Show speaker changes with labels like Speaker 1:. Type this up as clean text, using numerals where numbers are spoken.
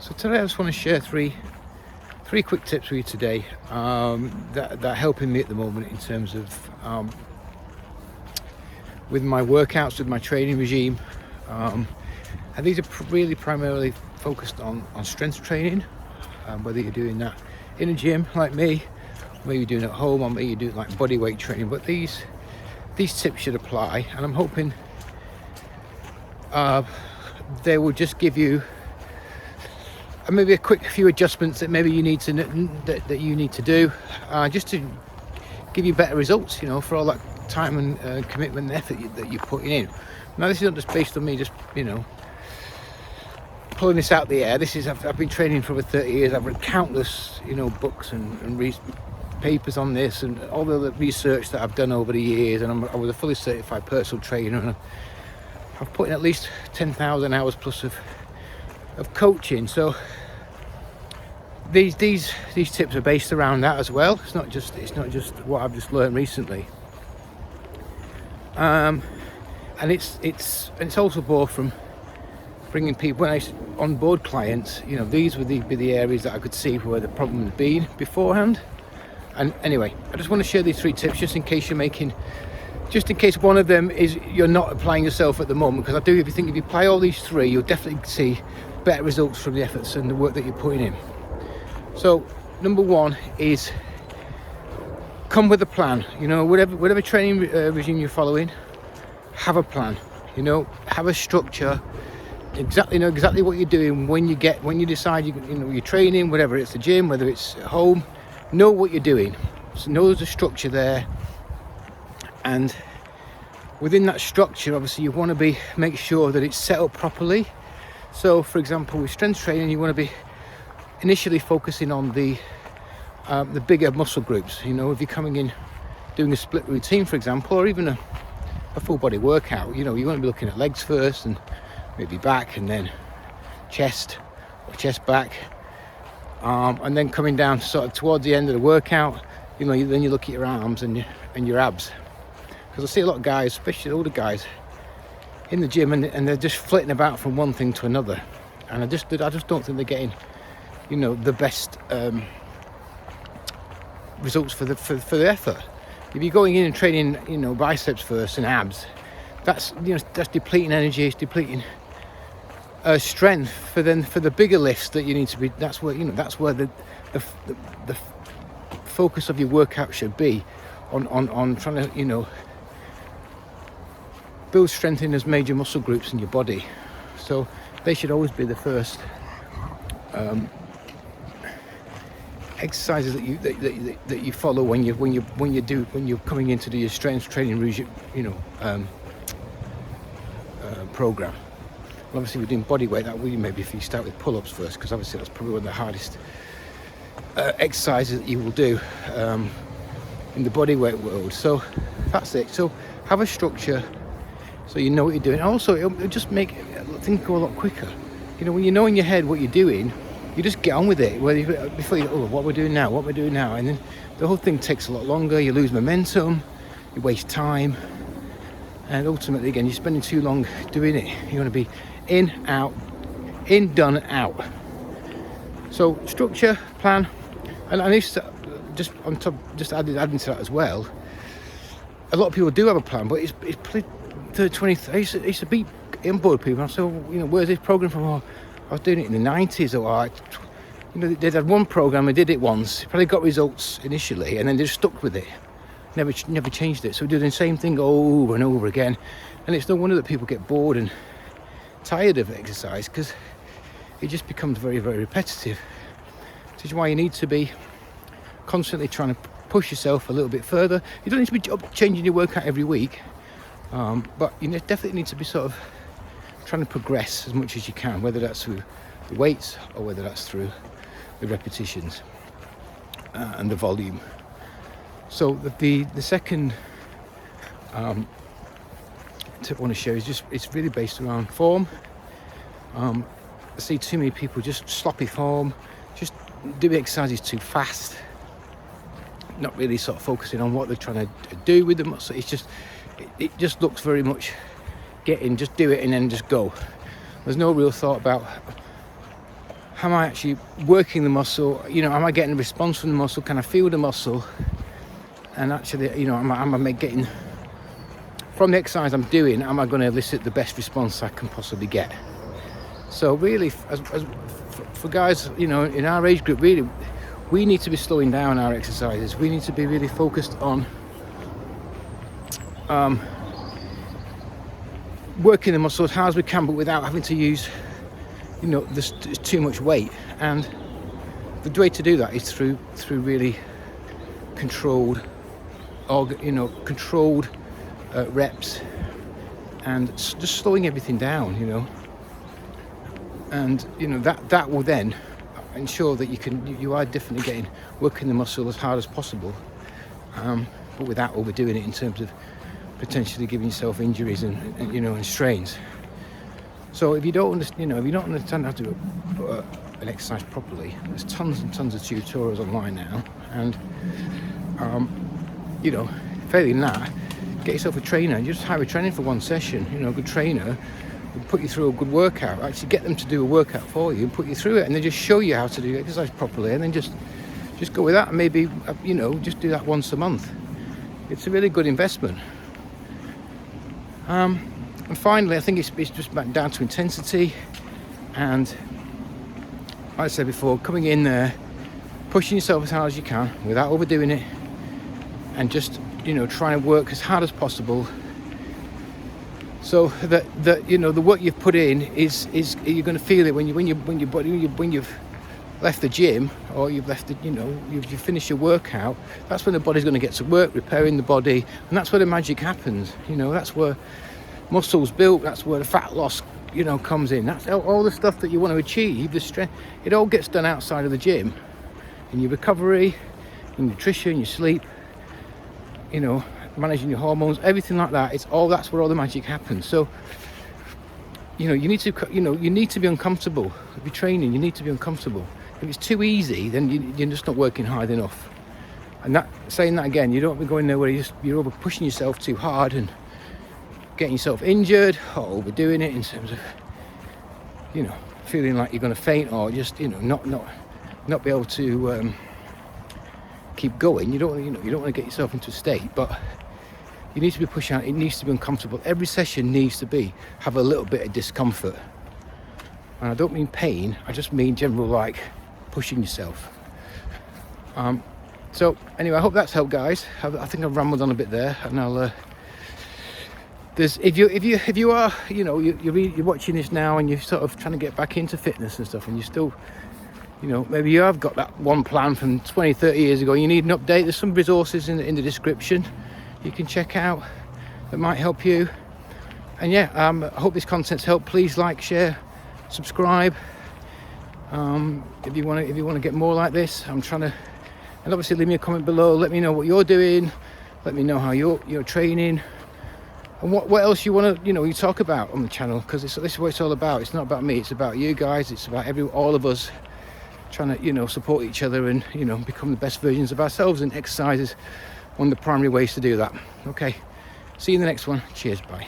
Speaker 1: So today I just want to share three quick tips with you today that are helping me at the moment in terms of with my workouts, with my training regime, and these are really primarily focused on strength training, whether you're doing that in a gym like me, maybe you're doing it at home, or maybe you're doing like body weight training. But these tips should apply, and I'm hoping they will just give you maybe a quick few adjustments that maybe you need to do, just to give you better results, for all that time and commitment and effort that you're putting in. Now, this is not just based on me just pulling this out the air. This is I've been training for over 30 years. I've read countless books and papers on this, and all the research that I've done over the years, and I was a fully certified personal trainer, and I've put in at least 10,000 hours plus of coaching. So these tips are based around that as well. It's not just what I've just learned recently, and it's also bought from bringing people. When I onboard clients, these would be the areas that I could see where the problem had been beforehand. And anyway, I just want to share these 3 tips just in case one of them is you're not applying yourself at the moment, because if you apply all these 3, you'll definitely see better results from the efforts and the work that you're putting in. So number 1 is come with a plan. Whatever training regime you're following, have a plan. Have a structure. Know exactly what you're doing when you decide you're training, whatever it's the gym, whether it's at home. Know what you're doing. So know there's a structure there, and within that structure, obviously, you want to make sure that it's set up properly. So, for example, with strength training, you want to be initially focusing on the bigger muscle groups. If you're coming in doing a split routine, for example, or even a full body workout, you want to be looking at legs first, and maybe back, and then chest or chest back, and then coming down sort of towards the end of the workout. Then you look at your arms and your abs, because I see a lot of guys, especially older guys, in the gym, and they're just flitting about from one thing to another, and I just don't think they're getting the best results for the effort. If you're going in and training biceps first and abs, that's depleting energy, it's depleting strength for the bigger lifts that you need to be. That's where the focus of your workout should be on trying to build strength in those major muscle groups in your body. So they should always be the first exercises that you follow when you're coming into your strength training regime, program. Well, obviously, we're doing body weight. That will maybe if you start with pull-ups first, because obviously that's probably one of the hardest exercises that you will do in the body weight world. So that's it. So have a structure, so you know what you're doing. Also, it'll just make things go a lot quicker. When you know in your head what you're doing, you just get on with it. Before what we're doing now, and then the whole thing takes a lot longer. You lose momentum, you waste time, and ultimately, again, you're spending too long doing it. You want to be in, out, in, done, out. So structure, plan, and I used to just on top, just adding to that as well. A lot of people do have a plan, but it's pretty 20. I used to be on board people. And I said, where's this program from? Oh, I was doing it in the 90s, or they had one program, they did it once, probably got results initially, and then they just stuck with it. Never changed it. So we're doing the same thing over and over again, and it's no wonder that people get bored and tired of exercise, because it just becomes very, very repetitive. Which is why you need to be constantly trying to push yourself a little bit further. You don't need to be changing your workout every week, but you definitely need to be sort of trying to progress as much as you can, whether that's through the weights or whether that's through the repetitions and the volume. So the second tip I want to share is it's really based around form. I see too many people just sloppy form, just do exercises too fast, not really sort of focusing on what they're trying to do with them. So it just looks very much just do it and then just go. There's no real thought about am I actually working the muscle? You know, am I getting a response from the muscle? Can I feel the muscle? And actually, you know, am I getting, from the exercise I'm doing, am I going to elicit the best response I can possibly get? So really, for guys, you know, in our age group, really, we need to be slowing down our exercises. We need to be really focused on working the muscle as hard as we can, but without having to use, you know, there's too much weight. And the way to do that is through really controlled, controlled reps, and just slowing everything down, you know. And you know that will then ensure that you are definitely working the muscle as hard as possible, but without overdoing it in terms of potentially giving yourself injuries and you know, and strains. So if you don't understand how to do an exercise properly, there's tons and tons of tutorials online now, and you know, failing that, get yourself a trainer. You just hire a trainer for one session. You know, a good trainer will put you through a good workout. Actually, get them to do a workout for you and put you through it, and then just show you how to do exercise properly, and then just go with that. And maybe you know, just do that once a month. It's a really good investment. And finally, I think it's just back down to intensity, and like I said before, coming in there, pushing yourself as hard as you can without overdoing it, and just, you know, trying to work as hard as possible, so that you know, the work you've put in is you're going to feel it when you've left the gym, or you've left the, you know, you've finished your workout. That's when the body's going to get to work repairing the body, and that's where the magic happens. You know, that's where muscles built, that's where the fat loss, you know, comes in. That's all the stuff that you want to achieve, the strength, it all gets done outside of the gym, in your recovery, in nutrition, your sleep, you know, managing your hormones, everything like that. That's where all the magic happens. So, you know, you need to be uncomfortable. If you're training, you need to be uncomfortable. If it's too easy, then you're just not working hard enough. And saying that again, you don't want to be going there where you're over pushing yourself too hard and getting yourself injured, or overdoing it in terms of, you know, feeling like you're going to faint, or just, you know, not be able to keep going. You don't want to get yourself into a state, but you need to be pushing out. It needs to be uncomfortable. Every session needs to have a little bit of discomfort, and I don't mean pain. I just mean general, like, pushing yourself. So anyway, I hope that's helped, guys. I think I've rambled on a bit there, and I'll. If you are, you know, you're watching this now and you're sort of trying to get back into fitness and stuff, and you still, you know, maybe you have got that one plan from 20-30 years ago, you need an update. There's some resources in the description you can check out that might help you. And yeah, I hope this content's helped. Please like, share, subscribe. If you want to get more like this, I'm trying to, and obviously leave me a comment below. Let me know what you're doing. Let me know how you're training. And what else you want to, you know, you talk about on the channel, because this is what it's all about. It's not about me, it's about you guys. It's about all of us trying to, you know, support each other and, you know, become the best versions of ourselves, and exercise is one of the primary ways to do that. Okay, see you in the next one. Cheers, bye.